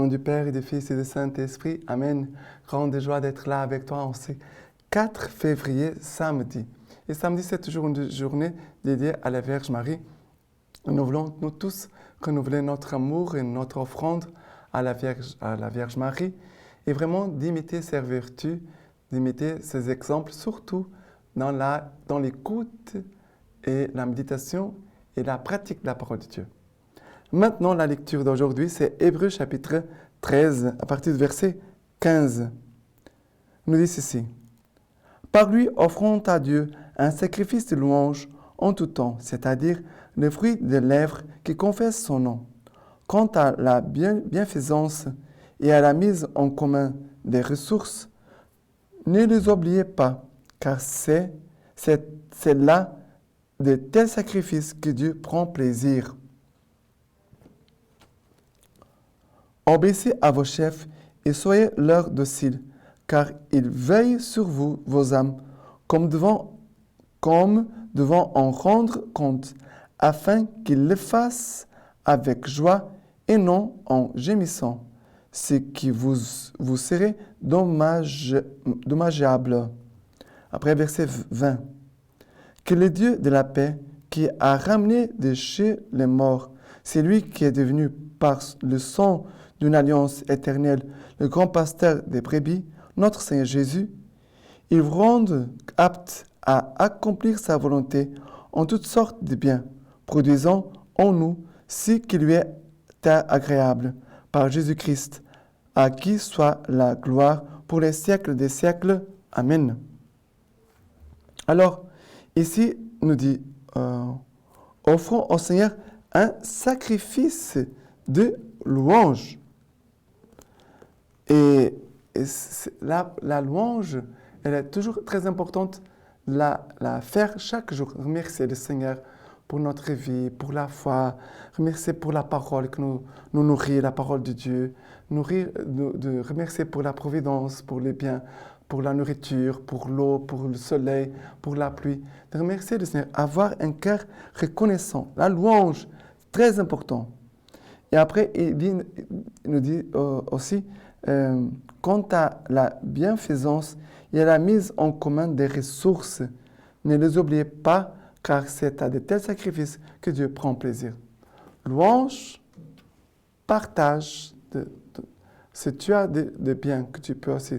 Au nom du Père et du Fils et du Saint-Esprit. Amen. Grande joie d'être là avec toi en ce 4 février, samedi. Et samedi, c'est toujours une journée dédiée à la Vierge Marie. Nous voulons, nous tous, renouveler notre amour et notre offrande à la Vierge Marie et vraiment d'imiter ses vertus, d'imiter ses exemples, surtout dans l'écoute et la méditation et la pratique de la parole de Dieu. Maintenant, la lecture d'aujourd'hui, c'est Hébreux chapitre 13, à partir du verset 15. Il nous dit ceci. Par lui, offrons à Dieu un sacrifice de louange en tout temps, c'est-à-dire le fruit des lèvres qui confessent son nom. Quant à la bienfaisance et à la mise en commun des ressources, ne les oubliez pas, car c'est là de tels sacrifices que Dieu prend plaisir. Obéissez à vos chefs et soyez leur dociles, car ils veillent sur vous, vos âmes, comme devant en rendre compte, afin qu'ils le fassent avec joie et non en gémissant, ce qui vous serait dommageable. Après verset 20. Que le Dieu de la paix, qui a ramené de chez les morts, c'est lui qui est devenu par le sang d'une alliance éternelle, le grand pasteur des brebis, notre Seigneur Jésus, il vous rende apte à accomplir sa volonté en toutes sortes de biens, produisant en nous ce qui lui est agréable, par Jésus-Christ, à qui soit la gloire pour les siècles des siècles. Amen. Alors, ici, nous dit, offrons au Seigneur un sacrifice de louange. Et la louange, elle est toujours très importante de la faire chaque jour. Remercier le Seigneur pour notre vie, pour la foi, remercier pour la parole que nous nourrit, la parole de Dieu, remercier pour la providence, pour les biens, pour la nourriture, pour l'eau, pour le soleil, pour la pluie. De remercier le Seigneur, avoir un cœur reconnaissant. La louange, très important. Et après, il nous dit aussi, quant à la bienfaisance et à la mise en commun des ressources, ne les oubliez pas, car c'est à de tels sacrifices que Dieu prend plaisir. Louange, partage. Si tu as des biens que tu peux aussi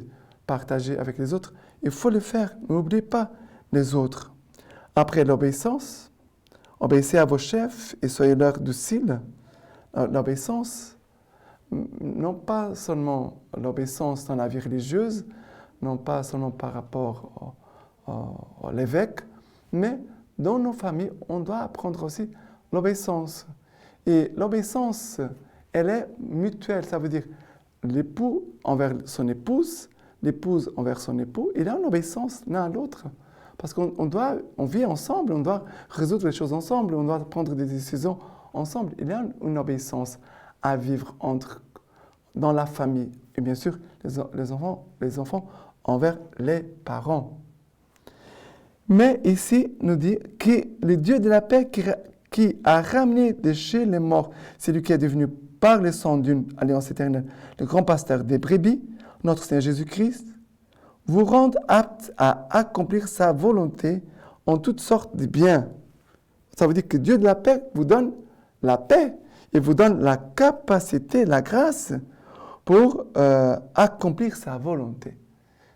partager avec les autres, il faut le faire. N'oubliez pas les autres. Après l'obéissance, obéissez à vos chefs et soyez leur dociles. L'obéissance, non pas seulement l'obéissance dans la vie religieuse, non pas seulement par rapport à l'évêque, mais dans nos familles, on doit apprendre aussi l'obéissance. Et l'obéissance, elle est mutuelle, ça veut dire l'époux envers son épouse, l'épouse envers son époux, il y a une obéissance l'un à l'autre. Parce qu'on vit ensemble, on doit résoudre les choses ensemble, on doit prendre des décisions ensemble. Il y a une obéissance à vivre dans la famille. Et bien sûr, les enfants envers les parents. Mais ici, nous dit que le Dieu de la paix qui a ramené de chez les morts, c'est lui qui est devenu par le sang d'une alliance éternelle, le grand pasteur des brebis, notre Seigneur Jésus-Christ, vous rende apte à accomplir sa volonté en toutes sortes de biens. Ça veut dire que Dieu de la paix vous donne la paix et vous donne la capacité, la grâce pour accomplir sa volonté.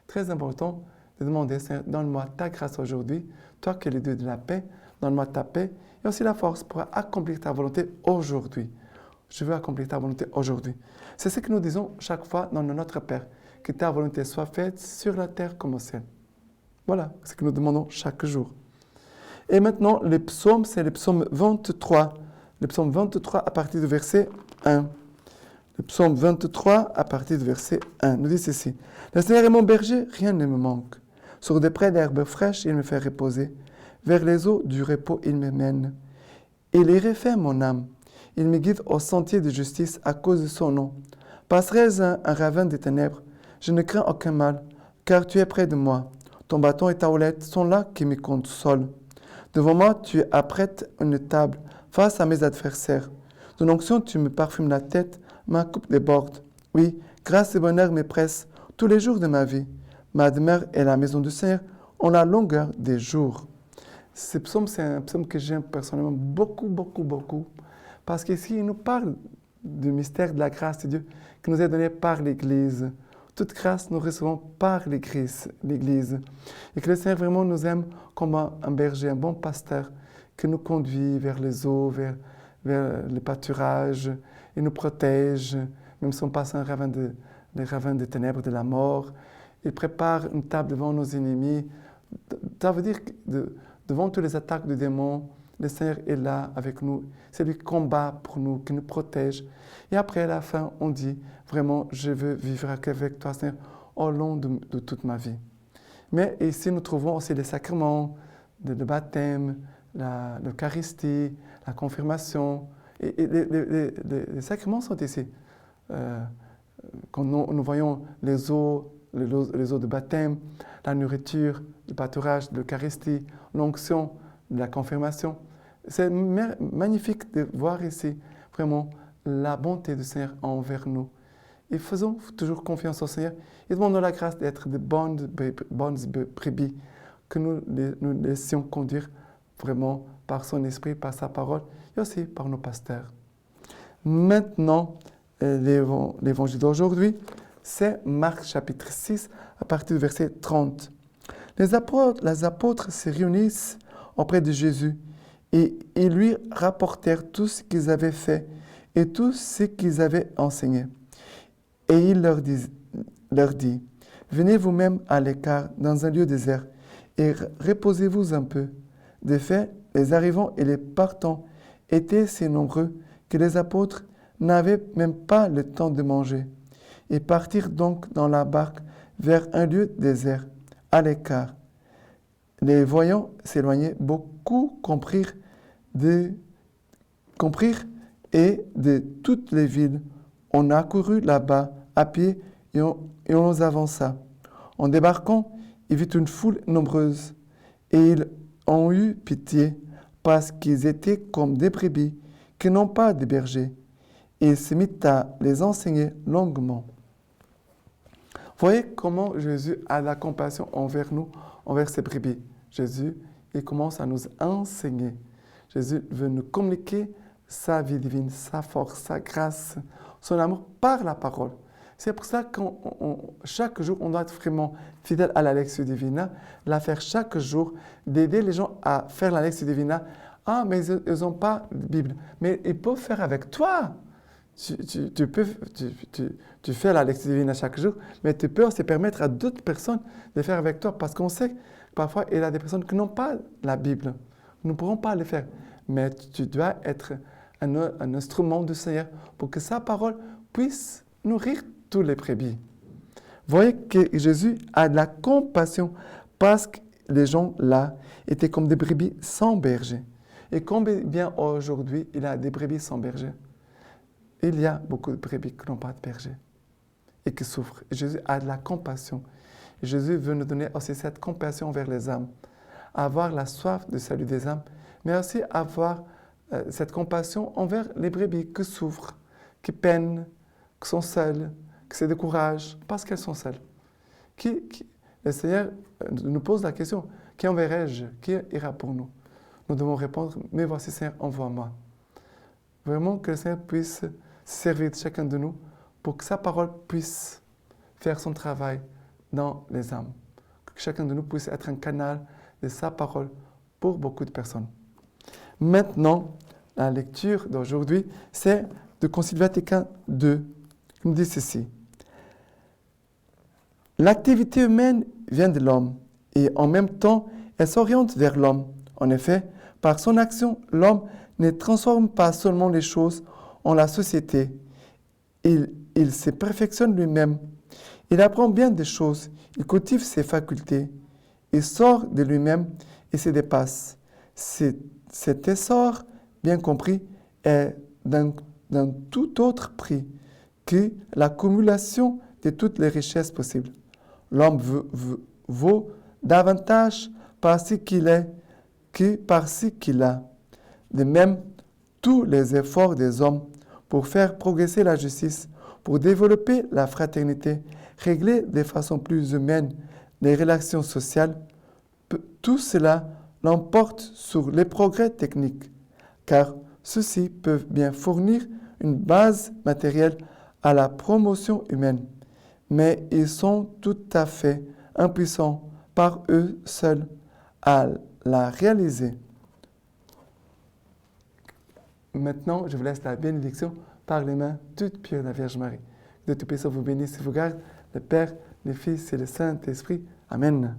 Très important de demander, Seigneur, donne-moi ta grâce aujourd'hui, toi qui es le Dieu de la paix, donne-moi ta paix et aussi la force pour accomplir ta volonté aujourd'hui. Je veux accomplir ta volonté aujourd'hui. C'est ce que nous disons chaque fois dans Notre Père, que ta volonté soit faite sur la terre comme au ciel. Voilà ce que nous demandons chaque jour. Et maintenant, le psaume, c'est le psaume 23. Le psaume 23 à partir du verset 1. Le psaume 23 à partir du verset 1 nous dit ceci. Le Seigneur est mon berger, rien ne me manque. Sur des prés d'herbes fraîches, il me fait reposer. Vers les eaux du repos, il me mène. Il y refait mon âme. Il me guide au sentier de justice à cause de son nom. Passerai-je un ravin des ténèbres, je ne crains aucun mal, car tu es près de moi. Ton bâton et ta houlette sont là qui me consolent. Devant moi, tu apprêtes une table face à mes adversaires. Ton onction, tu me parfumes la tête, ma coupe déborde. Oui, grâce et bonheur me pressent tous les jours de ma vie. Ma demeure est la maison du Seigneur en la longueur des jours. Ce psaume, c'est un psaume que j'aime personnellement beaucoup, beaucoup, beaucoup. Parce qu'ici, il nous parle du mystère de la grâce de Dieu qui nous est donné par l'Église. Toute grâce, nous recevons par l'Église. Et que le Seigneur vraiment nous aime comme un berger, un bon pasteur qui nous conduit vers les eaux, vers les pâturages. Il nous protège, même si on passe les ravins des ténèbres de la mort. Il prépare une table devant nos ennemis. Ça veut dire que devant toutes les attaques du démon, le Seigneur est là avec nous. C'est lui qui combat pour nous, qui nous protège. Et après, à la fin, on dit, vraiment, je veux vivre avec toi, Seigneur, au long de toute ma vie. Mais ici, nous trouvons aussi les sacrements, le baptême, l'Eucharistie, la confirmation. Et les sacrements sont ici. Quand nous voyons les eaux de baptême, la nourriture, le pâturage, l'Eucharistie, l'onction, la confirmation. C'est magnifique de voir ici vraiment la bonté du Seigneur envers nous. Et faisons toujours confiance au Seigneur et demandons la grâce d'être de bonnes brebis, que nous laissions conduire vraiment par son esprit, par sa parole et aussi par nos pasteurs. Maintenant, l'évangile d'aujourd'hui, c'est Marc chapitre 6 à partir du verset 30. Les apôtres se réunissent auprès de Jésus et ils lui rapportèrent tout ce qu'ils avaient fait et tout ce qu'ils avaient enseigné. Et il leur dit, venez vous-même à l'écart dans un lieu désert et reposez-vous un peu. De fait, les arrivants et les partants étaient si nombreux que les apôtres n'avaient même pas le temps de manger. Ils partirent donc dans la barque vers un lieu désert, à l'écart. Les voyant s'éloigner, beaucoup comprirent et de toutes les villes, on accourut là-bas à pied et on les avança. En débarquant, ils virent une foule nombreuse et ils ont eu pitié parce qu'ils étaient comme des brebis qui n'ont pas de berger. Et il se mit à les enseigner longuement. Voyez comment Jésus a la compassion envers nous, envers ses brebis. Jésus, il commence à nous enseigner. Jésus veut nous communiquer sa vie divine, sa force, sa grâce, son amour par la parole. C'est pour ça que chaque jour, on doit être vraiment fidèle à la Lectio Divina, la faire chaque jour, d'aider les gens à faire la Lectio Divina. Ah, mais ils n'ont pas de Bible. Mais ils peuvent faire avec toi. Tu fais la Lectio Divina chaque jour, mais tu peux aussi permettre à d'autres personnes de faire avec toi, parce qu'on sait que parfois, il y a des personnes qui n'ont pas la Bible. Nous ne pourrons pas le faire. Mais tu dois être un instrument du Seigneur pour que sa parole puisse nourrir tous les brebis. Voyez que Jésus a de la compassion parce que les gens là étaient comme des brebis sans berger. Et combien aujourd'hui il y a des brebis sans berger? Il y a beaucoup de brebis qui n'ont pas de berger et qui souffrent. Et Jésus a de la compassion. Et Jésus veut nous donner aussi cette compassion envers les âmes, avoir la soif de salut des âmes, mais aussi avoir cette compassion envers les brebis qui souffrent, qui peinent, qui sont seules, qui se découragent parce qu'elles sont seules. Le Seigneur nous pose la question, qui enverrai-je? Qui ira pour nous? Nous devons répondre, mais voici Seigneur, envoie-moi. Vraiment que le Seigneur puisse se servir de chacun de nous pour que sa parole puisse faire son travail dans les âmes. Que chacun de nous puisse être un canal de sa parole pour beaucoup de personnes. Maintenant, la lecture d'aujourd'hui, c'est du Concile Vatican II, qui nous dit ceci. L'activité humaine vient de l'homme et en même temps, elle s'oriente vers l'homme. En effet, par son action, l'homme ne transforme pas seulement les choses en la société. Il se perfectionne lui-même. Il apprend bien des choses. Il cultive ses facultés. Il sort de lui-même et se dépasse. Cet essor, bien compris, est d'un tout autre prix que l'accumulation de toutes les richesses possibles. L'homme vaut davantage par ce qu'il est que par ce qu'il a. De même, tous les efforts des hommes pour faire progresser la justice, pour développer la fraternité, régler de façon plus humaine les relations sociales, tout cela l'emporte sur les progrès techniques, car ceux-ci peuvent bien fournir une base matérielle à la promotion humaine, mais ils sont tout à fait impuissants par eux seuls à la réaliser. Maintenant, je vous laisse la bénédiction par les mains toutes pures de la Vierge Marie. Que Dieu Tout-Puissant vous bénisse et vous garde, le Père, le Fils et le Saint-Esprit. Amen.